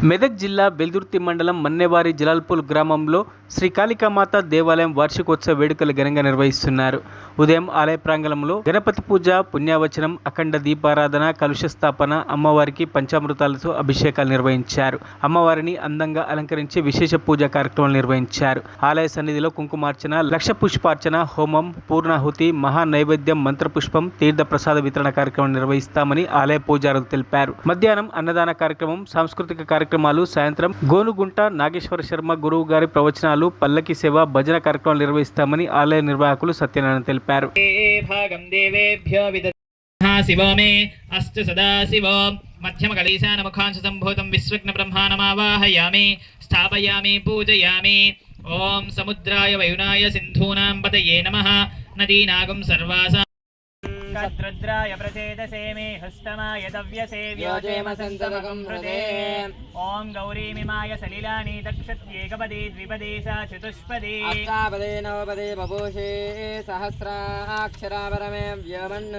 మెదక్ జిల్లా వెల్దుర్తి మండలం మన్నెవారి జలాల్పూల్ గ్రామంలో శ్రీ కాళికామాత దేవాలయం వార్షికోత్సవ వేడుకలు ఘనంగా నిర్వహిస్తున్నారు. ఉదయం ఆలయ ప్రాంగణంలో గణపతి పూజ, పుణ్యావచనం, అఖండ దీపారాధన, కలుష స్థాపన, అమ్మవారికి పంచామృతాలతో అభిషేకాలు నిర్వహించారు. అమ్మవారిని అందంగా అలంకరించి విశేష పూజా కార్యక్రమాలు నిర్వహించారు. ఆలయ సన్నిధిలో కుంకుమార్చన, లక్ష పుష్పార్చన, హోమం, పూర్ణాహుతి, మహా నైవేద్యం, మంత్రపుష్పం, తీర్థ ప్రసాద వితరణ కార్యక్రమం నిర్వహిస్తామని ఆలయ పూజారులు తెలిపారు. మధ్యాహ్నం అన్నదాన కార్యక్రమం, సాంస్కృతిక కార్యక్రమాలు, సాయంత్రం గోనుగుంట నాగేశ్వర శర్మ గురువు గారి ప్రవచనాలు, పల్లకి సేవ, భజన కార్యక్రమాలు నిర్వహిస్తామని ఆలయ నిర్వాహకులు సత్యనారాయణ తెలిపారు. శివమే అస్తు సదాశివో మధ్యమ కళీశాన ముఖాంశ సంభూతం విశ్వజ్ఞ బ్రహ్మాణమావాహయామి స్థాపయామి పూజయామి. ఓం సముద్రాయ వయునాయ సింధూనాం పతయే నమః నదీనాగం సర్వాసా రుద్రాయ ప్రచేదసే మే హస్తమాయ దవ్యసే వ్యోజేమ సంతరకం హృదే. ఓం గౌరీమిమాయ సలిలాని దక్షత్యేకపదే ద్విపదే సా చతుష్పదే అష్టాపదే నవపదే బభూషే సహస్రాక్షరాపరమే వ్యోమన్.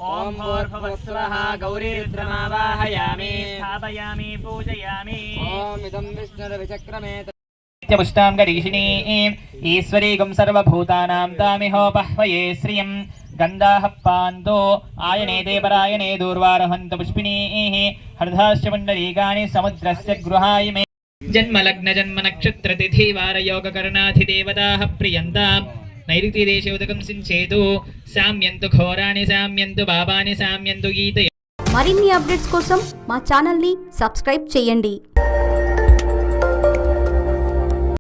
ఓం భూర్భువస్సువః గౌరీరుద్రమావాహయామి స్థాపయామి పూజయామి. ఓం ఇదం విష్ణుర్విచక్రమే పుష్టాం గరీషిణీ ఈశ్వరీగం సర్వభూతానాం తామిహోపహ్వయే శ్రియం. గంధాః పాంతో ఆయనే దేవరాయనే దూర్వారహంత పుష్పిణీః హర్ధాశ్చ పుండరీకాని సముద్రస్య గృహాయ మే. జన్మలగ్న జన్మ నక్షత్ర తిథి వార యోగ కరణాధిదేవతాః ప్రియంతాం నైరుతి దేశే ఉదకం సించేతు సామ్యంతు ఘోరాణి సామ్యంతు పాపాని సామ్యంతు గీతయ. మరిన్ని అప్డేట్స్ కోసం మా ఛానల్ని సబ్స్క్రైబ్ చేయండి.